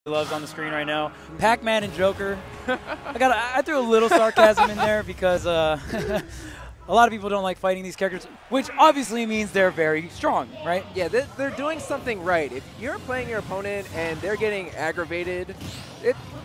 loves on the screen right now. Pac-Man and Joker. I threw a little sarcasm in there because a lot of people don't like fighting these characters, which obviously means they're very strong, right? Yeah, they're doing something right. If you're playing your opponent and they're getting aggravated,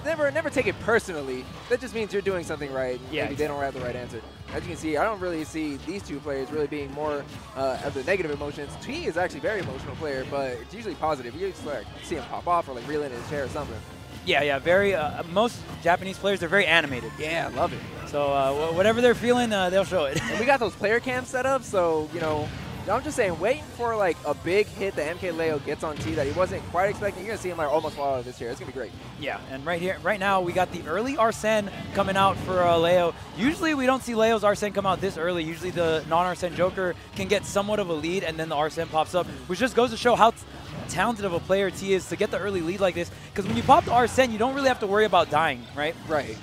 never take it personally. That just means you're doing something right. Yeah, Maybe they don't have the right answer. As you can see, I don't really see these two players really being more of the negative emotions. T is actually a very emotional player, but it's usually positive. You just like see him pop off or like reel in his chair or something. Yeah, very. Most Japanese players, they're very animated. Yeah, I love it. So whatever they're feeling, they'll show it. And we got those player cams set up, so you know. I'm just saying, waiting for like a big hit that Mkleo gets on T that he wasn't quite expecting. You're gonna see him like almost fall out of this chair. It's gonna be great. Yeah, and right now we got the early Arsene coming out for Leo. Usually we don't see Leo's Arsene come out this early. Usually the non-Arsene Joker can get somewhat of a lead, and then the Arsene pops up, which just goes to show how talented of a player T is to get the early lead like this. Because when you pop the Arsene, you don't really have to worry about dying, right? Right,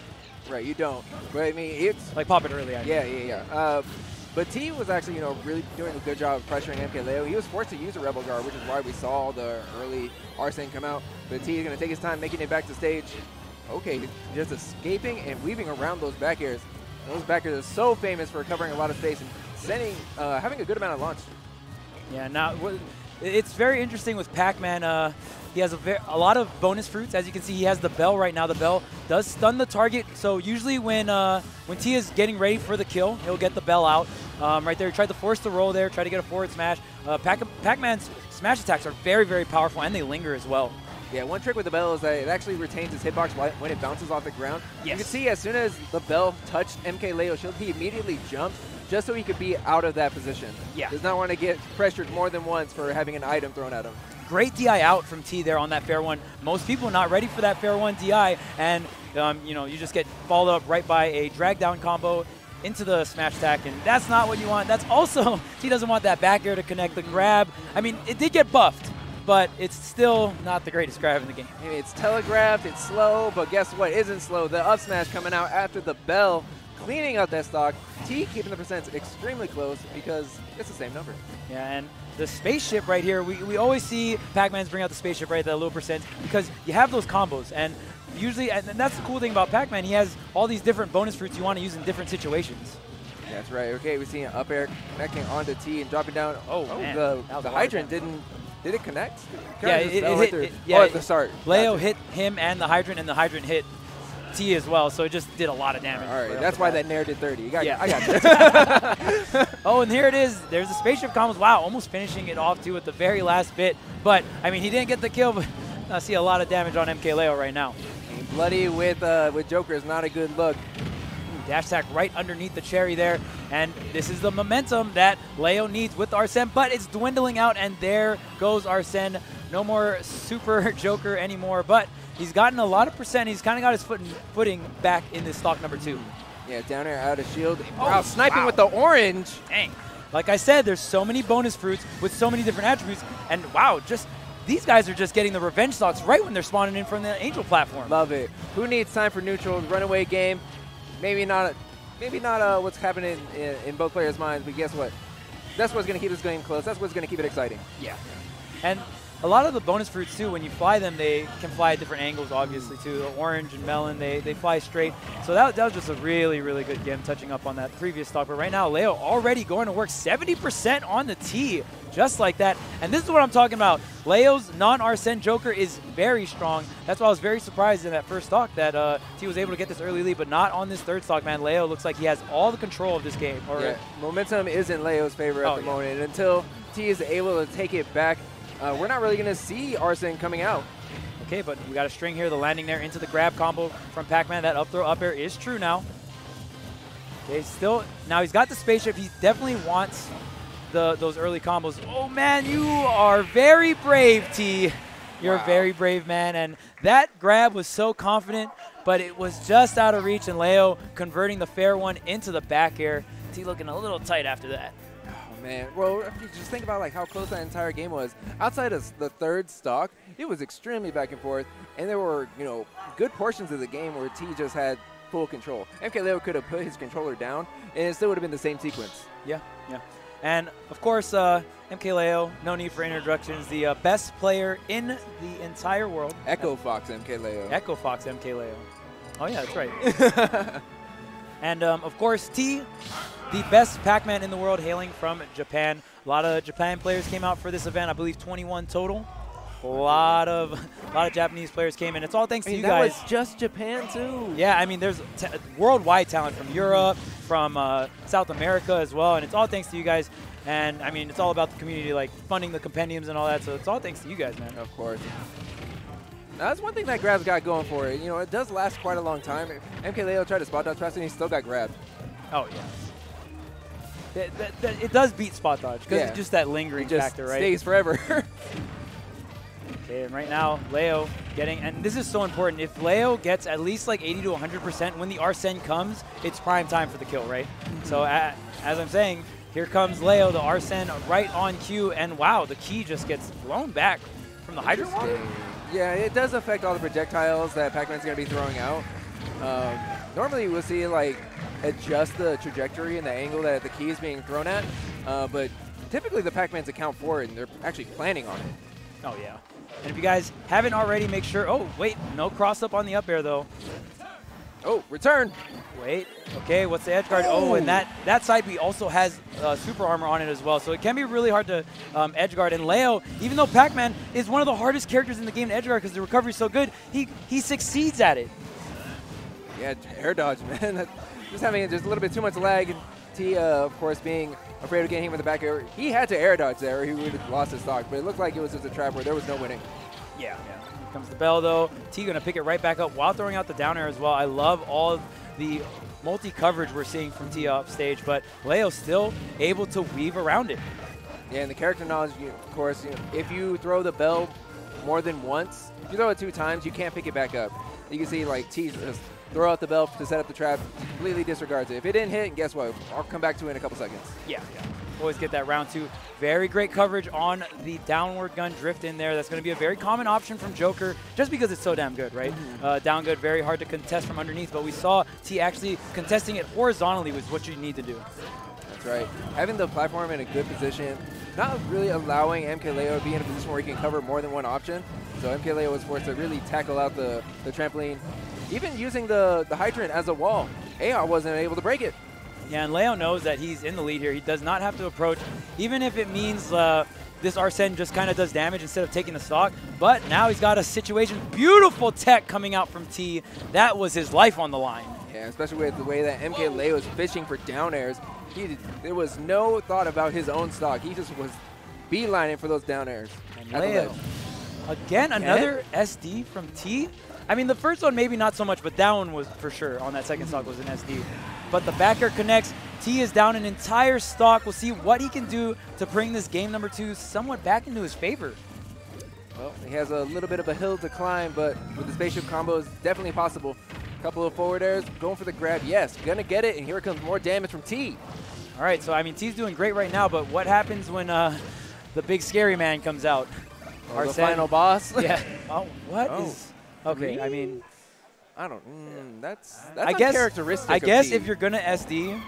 you don't. But I mean, it's like pop it early. Yeah. But T was actually, you know, really doing a good job of pressuring Mkleo. He was forced to use a Rebel Guard, which is why we saw the early Arsene come out. But T is going to take his time making it back to stage. Okay, just escaping and weaving around those back airs. Those back airs are so famous for covering a lot of space and having a good amount of launch. Yeah, now it's very interesting with Pac-Man. He has a lot of bonus fruits. As you can see, he has the bell right now. The bell does stun the target. So usually when T is getting ready for the kill, he'll get the bell out. Right there, he tried to force the roll there, try to get a forward smash. Pac-Man's smash attacks are very, very powerful, and they linger as well. Yeah, one trick with the bell is that it actually retains its hitbox when it bounces off the ground. Yes. You can see as soon as the bell touched Mkleo's shield, he immediately jumped just so he could be out of that position. Yeah. Does not want to get pressured more than once for having an item thrown at him. Great DI out from T there on that fair one. Most people not ready for that fair one DI, and you know, you just get followed up right by a drag down combo into the smash attack, and that's not what you want. That's also, T doesn't want that back air to connect the grab. I mean, it did get buffed, but it's still not the greatest grab in the game. I mean, it's telegraphed, it's slow, but guess what isn't slow? The up smash coming out after the bell, cleaning out that stock. T keeping the percents extremely close because it's the same number. Yeah, and the spaceship right here, we always see Pac-Man's bring out the spaceship right at that low percent because you have those combos, and usually, and that's the cool thing about Pac-Man, he has all these different bonus fruits you want to use in different situations. That's right. Okay, we're seeing an up air connecting onto T and dropping down. Man. The hydrant didn't. Did it connect? Yeah, it hit. Yeah, at the start. Leo hit him and the hydrant hit T as well, so it just did a lot of damage. All right, that's why that Nair did 30. I got you. Oh, and here it is. There's the spaceship combos. Wow, almost finishing it off too at the very last bit. But I mean, he didn't get the kill, but I see a lot of damage on Mkleo right now. Bloody with Joker is not a good look. Dash attack right underneath the cherry there, and this is the momentum that Leo needs with Arsene, but it's dwindling out, and there goes Arsene. No more super Joker anymore, but he's gotten a lot of percent. He's kind of got his footing back in this stock number 2. Yeah, down air out of shield. Wow, sniping with the orange. Dang. Like I said, there's so many bonus fruits with so many different attributes, and wow, these guys are just getting the revenge stocks right when they're spawning in from the Angel platform. Love it. Who needs time for neutral? Runaway game. Maybe not what's happening in both players' minds, but guess what? That's what's going to keep this game close. That's what's going to keep it exciting. Yeah. And a lot of the bonus fruits, too, when you fly them, they can fly at different angles, obviously, too. The orange and melon, they fly straight. So that was just a really, really good game, touching up on that previous stock. But right now, Leo already going to work 70% on the T, just like that. And this is what I'm talking about. Leo's non-Arsene Joker is very strong. That's why I was very surprised in that first stock that T was able to get this early lead, but not on this third stock, man. Leo looks like he has all the control of this game. Yeah, momentum is in Leo's favor at the moment. And until T is able to take it back, we're not really going to see Arsene coming out. Okay, but we got a string here. The landing there into the grab combo from Pac-Man. That up throw up air is true now. Okay, now he's got the spaceship. He definitely wants those early combos. Oh, man, you are very brave, T. You're a very brave man. And that grab was so confident, but it was just out of reach. And Leo converting the fair one into the back air. T looking a little tight after that. Man, well, if you just think about like how close that entire game was. Outside of the third stock, it was extremely back and forth, and there were good portions of the game where T just had full control. Mkleo could have put his controller down, and it still would have been the same sequence. Yeah. And, of course, Mkleo, no need for introductions, the best player in the entire world. Echo Fox Mkleo. Echo Fox Mkleo. Oh, yeah, that's right. And, of course, T, the best Pac-Man in the world, hailing from Japan. A lot of Japan players came out for this event, I believe 21 total. A lot of Japanese players came in. It's all thanks to you guys. That was just Japan, too. Yeah, I mean, there's worldwide talent from Europe, from South America as well, and it's all thanks to you guys. And, I mean, it's all about the community, like funding the compendiums and all that, so it's all thanks to you guys, man. Of course. Now, that's one thing that grab's got going for it. You know, it does last quite a long time. Mkleo tried to spot dodge fast, and he still got grabbed. Oh, yeah. It does beat spot dodge, because it's just that lingering factor, right? It stays forever. Okay, and right now, Leo getting, and this is so important, if Leo gets at least like 80 to 100%, when the Arsene comes, it's prime time for the kill, right? So as I'm saying, here comes Leo, the Arsene right on cue, and wow, the key just gets blown back from the hydrant water. Yeah, it does affect all the projectiles that Pac-Man's going to be throwing out. Normally we'll see like adjust the trajectory and the angle that the key is being thrown at, but typically the Pac-Mans account for it, and they're actually planning on it. Oh, yeah. And if you guys haven't already, make sure, oh, wait, no cross up on the up air, though. Oh, return. Wait, okay, what's the edge guard? Oh, and that side B also has super armor on it as well, so it can be really hard to edge guard. And Leo, even though Pac-Man is one of the hardest characters in the game to edge guard because the recovery is so good, he succeeds at it. Yeah, air dodge, man. Just having just a little bit too much lag, and T, of course, being afraid of getting hit with the back air. He had to air dodge there, or he would have lost his stock, but it looked like it was just a trap where there was no winning. Yeah. Here comes the bell, though. T going to pick it right back up while throwing out the down air as well. I love all of the multi-coverage we're seeing from T off stage, but Leo still able to weave around it. Yeah, and the character knowledge, of course, if you throw the bell more than once, if you throw it 2 times, you can't pick it back up. You can see, like, T just throw out the bell to set up the trap, completely disregards it. If it didn't hit, guess what? I'll come back to it in a couple seconds. Yeah. Always get that round 2. Very great coverage on the downward gun drift in there. That's going to be a very common option from Joker, just because it's so damn good, right? Down good, very hard to contest from underneath, but we saw T actually contesting it horizontally was what you need to do. That's right. Having the platform in a good position, not really allowing Mkleo to be in a position where he can cover more than one option. So Mkleo was forced to really tackle out the trampoline. Even using the hydrant as a wall, AR wasn't able to break it. Yeah, and Leo knows that he's in the lead here. He does not have to approach, even if it means this Arsene just kind of does damage instead of taking the stock. But now he's got a situation. Beautiful tech coming out from T. That was his life on the line. Yeah, especially with the way that Mkleo was fishing for down airs. There was no thought about his own stock. He just was beelining for those down airs. And Leo, again, another SD from T. I mean, the first one maybe not so much, but that one was for sure on that second stock was an SD. But the back air connects. T is down an entire stock. We'll see what he can do to bring this game number 2 somewhat back into his favor. Well, he has a little bit of a hill to climb, but with the spaceship combo, it's definitely possible. A couple of forward airs, going for the grab. Yes, gonna get it, and here comes more damage from T. All right, so I mean, T's doing great right now, but what happens when the big scary man comes out? The final boss? Yeah. Oh, what is... Okay, I mean... I don't... that's uncharacteristic. I guess if you're going to SD,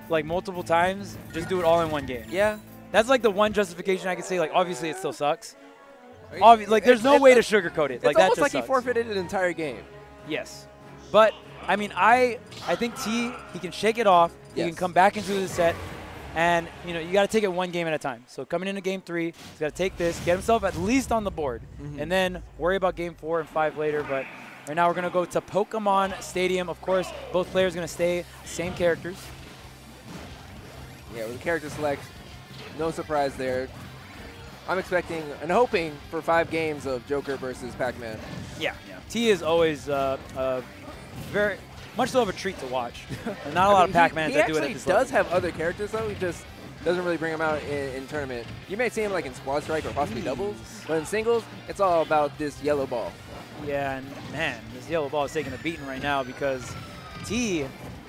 like, multiple times, just do it all in one game. Yeah. That's, like, the one justification I can say. Like, obviously, it still sucks. Like, there's no way to sugarcoat it. It's almost like he forfeited an entire game. Yes. But, I mean, I think T, he can shake it off. He can come back into the set. And, you know, you got to take it one game at a time. So coming into game 3, he's got to take this, get himself at least on the board, and then worry about game 4 and 5 later. But right now we're going to go to Pokemon Stadium. Of course, both players are going to stay same characters. Yeah, with the character select, no surprise there. I'm expecting and hoping for 5 games of Joker versus Pac-Man. Yeah. T is always very much so of a treat to watch. And not a lot of Pac-Mans that do it at this level. He does have other characters, though. He just doesn't really bring them out in tournament. You may see him like in Squad Strike or possibly doubles, but in singles, it's all about this yellow ball. Yeah, and man, this yellow ball is taking a beating right now because T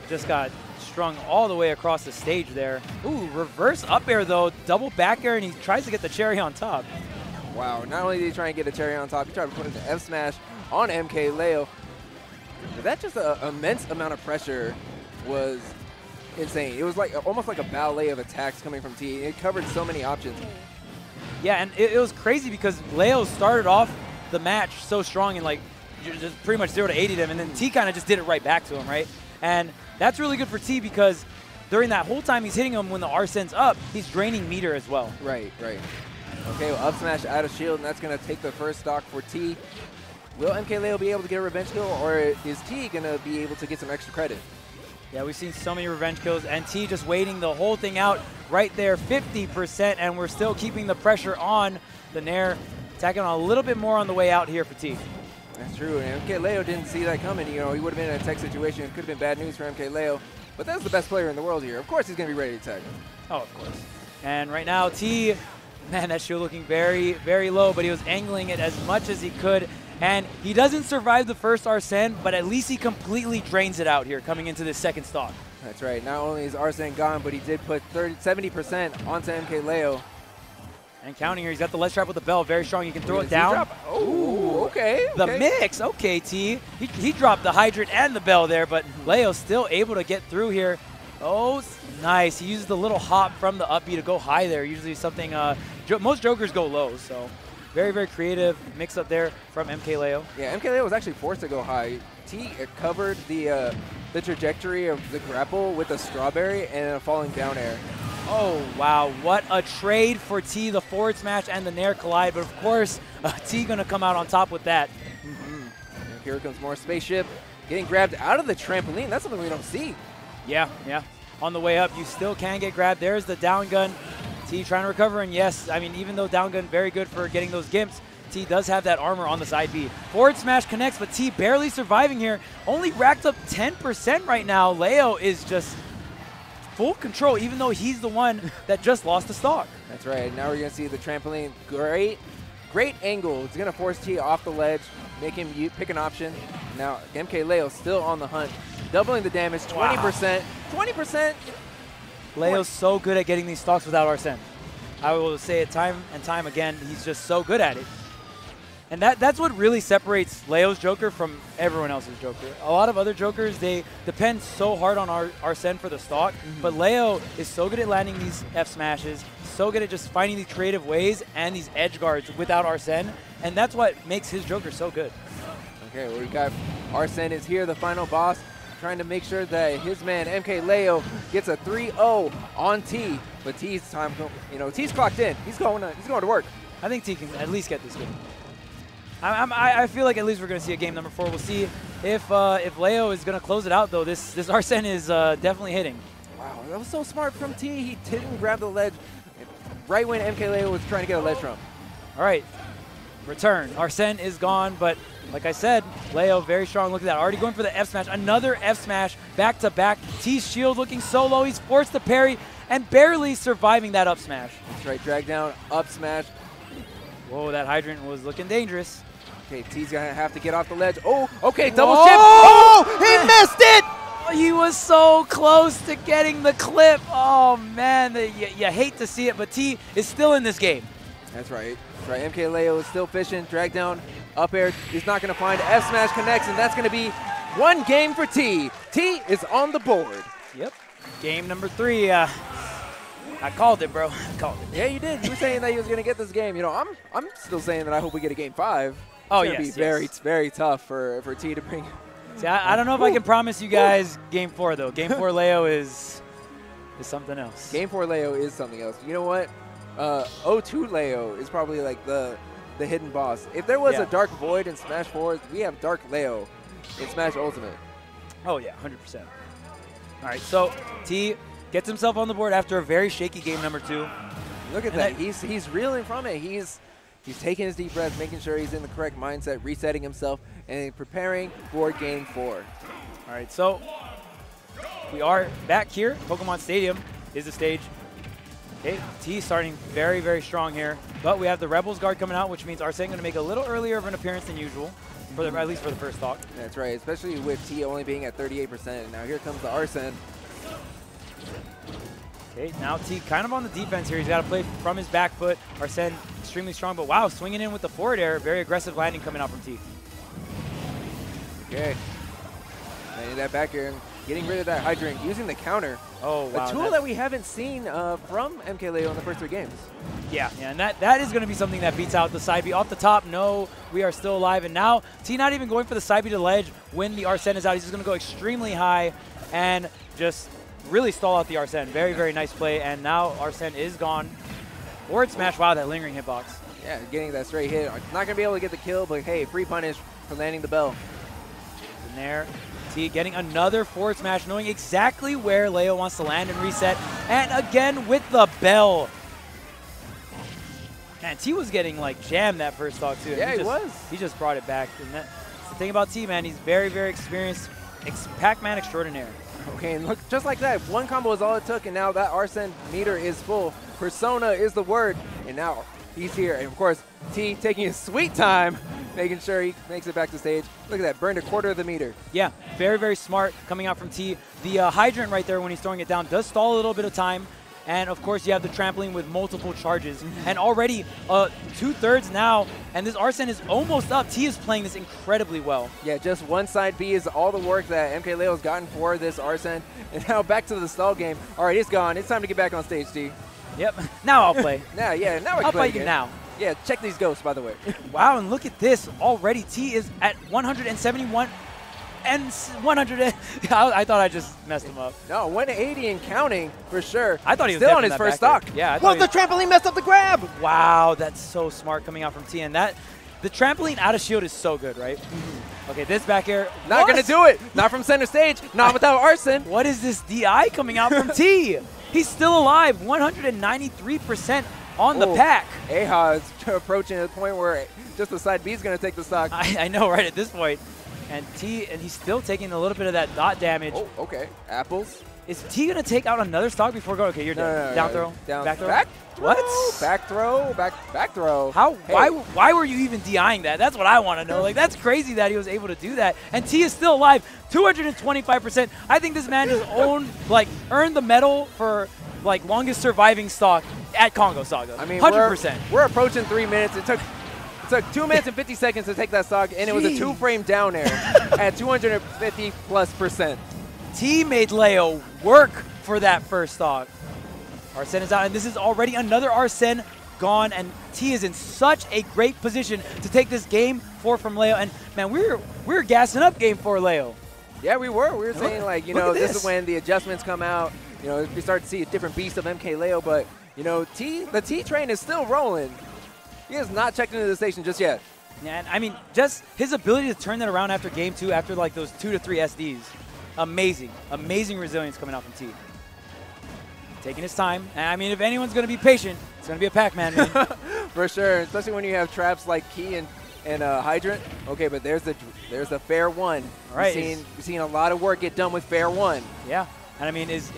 just got strung all the way across the stage there. Ooh, reverse up air, though. Double back air, and he tries to get the cherry on top. Wow, not only did he try and get a cherry on top, he tried to put an F smash on Mkleo. That just an immense amount of pressure was insane. It was like almost like a ballet of attacks coming from T. It covered so many options. Yeah, and it was crazy because Leo started off the match so strong and like just pretty much 0 to 80 them, and then T kind of just did it right back to him, right? And that's really good for T because during that whole time he's hitting him when the Arsene's up, he's draining meter as well. Right, right. Okay, well, up smash out of shield, and that's going to take the first stock for T. Will Mkleo be able to get a revenge kill, or is T going to be able to get some extra credit? Yeah, we've seen so many revenge kills, and T just waiting the whole thing out right there, 50%, and we're still keeping the pressure on the Nair, attacking on a little bit more on the way out here for T. That's true, and Mkleo didn't see that coming. You know, he would have been in a tech situation. It could have been bad news for Mkleo, but that's the best player in the world here. Of course he's going to be ready to attack. Oh, of course. And right now, T, man, that shield looking very, very low, but he was angling it as much as he could. And he doesn't survive the first Arsene, but at least he completely drains it out here coming into this second stock. That's right. Not only is Arsene gone, but he did put 70% onto Mkleo. And counting here, he's got the ledge trap with the bell, very strong. You can throw it down. Oh, okay. The mix, okay, T. He dropped the hydrant and the bell there, but Leo's still able to get through here. Oh, nice. He uses the little hop from the up B to go high there. Usually something, most Jokers go low, so very, very creative mix up there from Mkleo. Yeah, Mkleo was actually forced to go high. T covered the trajectory of the grapple with a strawberry and a falling down air. Oh, wow. What a trade for T, the forward smash and the Nair collide. But, of course, T going to come out on top with that. And here comes more spaceship. Getting grabbed out of the trampoline. That's something we don't see. Yeah, yeah. On the way up, you still can get grabbed. There's the down gun. T trying to recover. And, yes, I mean, even though down gun very good for getting those gimps, T does have that armor on the side B. Forward smash connects, but T barely surviving here. Only racked up 10% right now. Leo is just full control, even though he's the one that just lost the stock. That's right. Now we're going to see the trampoline. Great angle. It's going to force T off the ledge, make him pick an option. Now, Mkleo still on the hunt, doubling the damage, 20%. Wow. 20%. Leo's so good at getting these stocks without Arsene. I will say it time and time again, he's just so good at it. And that's what really separates Leo's Joker from everyone else's Joker. A lot of other Jokers, they depend so hard on Arsene for the stock, but Leo is so good at landing these F smashes, so good at just finding these creative ways and these edge guards without Arsene, and that's what makes his Joker so good. Okay, well, we got Arsene is here, the final boss, trying to make sure that his man Mkleo gets a 3-0 on T, but T's time, T's clocked in. He's going to work. I think T can at least get this game. I feel like at least we're going to see a game number 4. We'll see if Leo is going to close it out, though. This Arsene is definitely hitting. Wow, that was so smart from T. He didn't grab the ledge right when Mkleo was trying to get a ledge from. All right, return. Arsene is gone, but like I said, Leo very strong. Look at that, already going for the F smash. Another F smash back to back. T's shield looking so low. He's forced to parry and barely surviving that up smash. That's right, drag down, up smash. Whoa, that hydrant was looking dangerous. Okay, T's going to have to get off the ledge. Oh, okay, double chip. Oh, he missed it! He was so close to getting the clip. Oh, man, you hate to see it, but T is still in this game. That's right. That's right. Mkleo is still fishing. Drag down, up air. He's not going to find F smash connects, and that's going to be one game for T. T is on the board. Yep. Game number 3. I called it, bro. I called it. Yeah, you did. You were saying that he was going to get this game. You know, I'm still saying that I hope we get a game 5. Oh, it's going to be very tough for T to bring. See, I don't know if I can promise you guys game 4, though. Game 4 Leo is something else. Game 4 Leo is something else. You know what? 0-2 Leo is probably like the hidden boss. If there was a Dark Void in Smash 4, we have Dark Leo in Smash Ultimate. Oh, yeah, 100%. All right, so T gets himself on the board after a very shaky game number 2. Look at that. He's reeling from it. He's taking his deep breath, making sure he's in the correct mindset, resetting himself, and preparing for game 4. All right, so we are back here. Pokemon Stadium is the stage. Okay, T starting very, very strong here. But we have the Rebels guard coming out, which means Arsene going to make a little earlier of an appearance than usual, at least for the first talk. That's right, especially with T only being at 38%. Now here comes the Arsene. Okay, now T kind of on the defense here. He's got to play from his back foot. Arsene extremely strong, but wow, swinging in with the forward air. Very aggressive landing coming out from T. Okay. Landing that back air. getting rid of that hydrant, using the counter. Oh, wow. A tool that we haven't seen from Mkleo in the first 3 games. Yeah, and that is going to be something that beats out the side B. Off the top, no, we are still alive. And now, T not even going for the side B to the ledge when the Arsene is out. He's just going to go extremely high and just really stall out the Arsene. Very, very nice play. And now Arsene is gone. Forward smash. Wow, that lingering hitbox. Yeah, getting that straight hit. Not going to be able to get the kill, but hey, free punish for landing the bell. In there. T getting another forward smash, knowing exactly where Leo wants to land and reset. And again with the bell. Man, T was getting like jammed that first stock too. Yeah, he was. He just brought it back. And that's the thing about T, man. He's very, very experienced. Pac-Man extraordinaire. Okay, and look, just like that, 1 combo is all it took, and now that Arsene meter is full. Persona is the word, and now he's here. And of course, T taking his sweet time, making sure he makes it back to stage. Look at that, burned a quarter of the meter. Yeah, very, very smart coming out from T. The hydrant right there when he's throwing it down does stall a little bit of time. And of course, you have the trampoline with multiple charges. And already 2/3 now, and this Arsene is almost up. T is playing this incredibly well. Yeah, just one side B is all the work that Mkleo has gotten for this Arsene. And now back to the stall game. All right, it's gone. It's time to get back on stage, T. Yep, now I'll play. Now I can I'll play play you now. Yeah, check these ghosts, by the way. Wow, and look at this. Already T is at 171 and 100. I thought I just messed him up. No, 180 and counting for sure. I thought he was still on his that first back stock. there. Yeah. Well, the trampoline messed up the grab. Wow, that's so smart coming out from T. And that the trampoline out of shield is so good, right? Okay, this back air. Not going to do it. Not from center stage. Not without Arsene. What is this DI coming out from T? He's still alive. 193% on the pack. Aha is approaching the point where just the side B is going to take the stock. I know, right at this point. And he's still taking a little bit of that dot damage. Oh, okay. Apples. Is T going to take out another stock before going? Okay, you're dead. Down throw? Down. Back throw? Back throw. What? Back throw. Back throw. How? Hey. Why were you even DIing that? That's what I want to know. Like, that's crazy that he was able to do that. And T is still alive. 225%. I think this man just earned the medal for like longest surviving stock at Kongo Saga. I mean, 100%. We're approaching 3 minutes. It took 2 minutes and 50 seconds to take that stock, and it was a 2-frame down air at 250+%. T made Leo work for that first stock. Arsene is out, and this is already another Arsene gone, and T is in such a great position to take this game 4 from Leo. And man, we're gassing up game 4 Leo. Yeah, we were. We were saying like, this is when the adjustments come out. We start to see a different beast of Mkleo, but the T train is still rolling. He has not checked into the station just yet. Yeah, and I mean, just his ability to turn that around after game 2, after like those 2 to 3 SDs. Amazing. Amazing resilience coming out from T. Taking his time. And I mean, if anyone's going to be patient, it's going to be a Pac-Man. For sure, especially when you have traps like Key and Hydrant. Okay, but there's the fair one. All right. You've seen a lot of work get done with fair one. Yeah. And I mean, is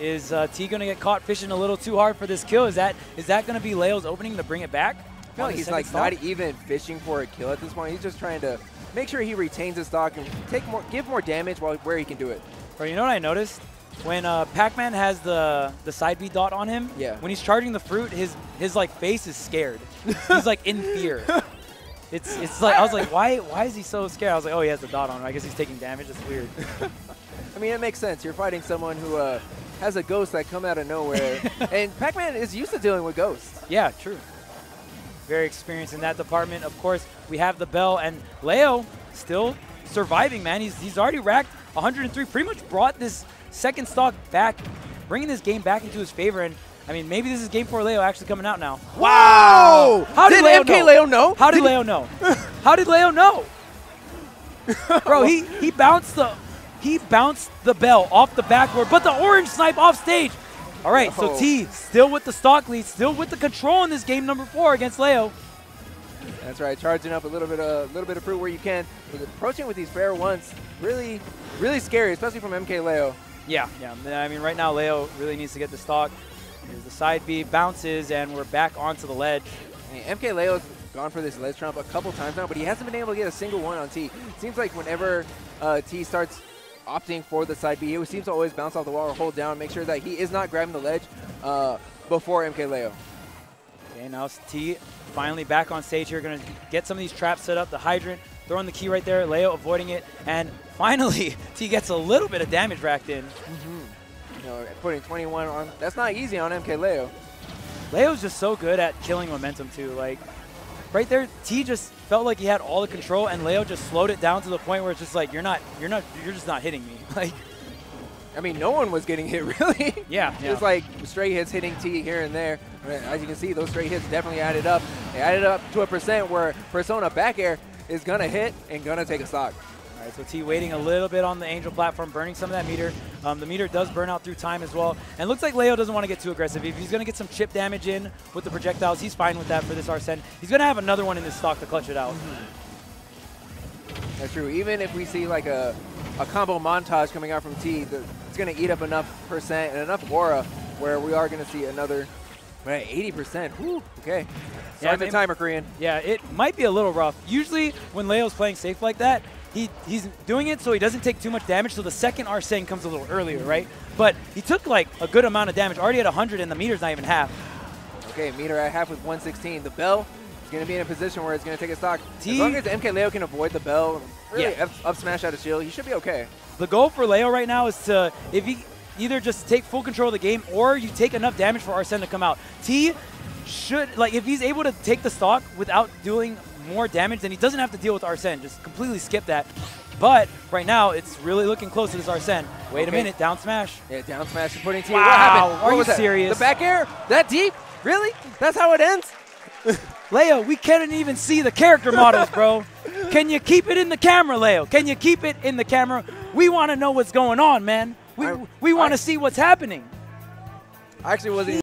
T going to get caught fishing a little too hard for this kill? Is that going to be Leo's opening to bring it back? I feel like he's like not even fishing for a kill at this point. He's just trying to make sure he retains his stock and give more damage where he can do it. Bro, you know what I noticed? When Pac-Man has the side B dot on him, when he's charging the fruit, his like face is scared. He's like in fear. It's like I was like, why is he so scared? I was like, oh, he has the dot on him. I guess he's taking damage. It's weird. I mean, it makes sense. You're fighting someone who has a ghost that come out of nowhere, and Pac-Man is used to dealing with ghosts. Yeah, true. Very experienced in that department. Of course, we have the bell, and Leo still surviving, man. He's already racked 103, pretty much brought this second stock back, bringing this game back into his favor. And I mean, maybe this is game 4 Leo actually coming out now. Wow! How did Leo know? How did Leo know? How did Leo know? Bro, he bounced the bell off the backboard, but the orange snipe off stage. All right, so T still with the stock lead, still with the control in this game number 4 against Leo. That's right, charging up a little bit of fruit where you can. But approaching with these fair ones, really, really scary, especially from Mkleo. Yeah. I mean, right now Leo really needs to get the stock. Here's the side B, bounces, and we're back onto the ledge. I mean, Mkleo's gone for this ledge trump a couple times now, but he hasn't been able to get a single one on T. It seems like whenever T starts opting for the side B, he seems to always bounce off the wall or hold down, make sure that he is not grabbing the ledge before Mkleo. Okay, now T finally back on stage here, going to get some of these traps set up. The hydrant throwing the key right there. Leo avoiding it. And finally, T gets a little bit of damage racked in. You know, putting 21 on, that's not easy on Mkleo. Leo's just so good at killing momentum too. Like right there, T just felt like he had all the control, and Leo just slowed it down to the point where it's just like you're just not hitting me. Like, I mean, no one was getting hit really. Yeah. Just like straight hits hitting T here and there. As you can see, those straight hits definitely added up. They added up to a percent where Persona back air is gonna hit and gonna take a stock. All right, so T waiting a little bit on the Angel platform, burning some of that meter. The meter does burn out through time as well. And looks like Leo doesn't want to get too aggressive. If he's going to get some chip damage in with the projectiles, he's fine with that for this Arsene. He's going to have another one in his stock to clutch it out. That's true. Even if we see like a combo montage coming out from T, it's going to eat up enough percent and enough aura where we are going to see another 80%. Whew, okay. Start the timer, Korean. Yeah, it might be a little rough. Usually when Leo's playing safe like that, he's doing it so he doesn't take too much damage, so the second Arsene comes a little earlier, right? But he took like a good amount of damage, already at 100, and the meter's not even half. Okay, meter at half with 116. The bell is going to be in a position where it's going to take a stock. As long as Mkleo can avoid the bell, really up smash out of shield, he should be okay. The goal for Leo right now is to, if he either just take full control of the game or you take enough damage for Arsene to come out. T should, like, if he's able to take the stock without doing more damage, then he doesn't have to deal with Arsene. Just completely skip that. But right now, it's really looking close to this Arsene. Wait a minute, down smash. Yeah, down smash is putting T. Wow, what happened? are you serious? The back air? That deep? Really? That's how it ends? Leo, we can't even see the character models, bro. Can you keep it in the camera, Leo? Can you keep it in the camera? We want to know what's going on, man. We want to see what's happening. I actually wasn't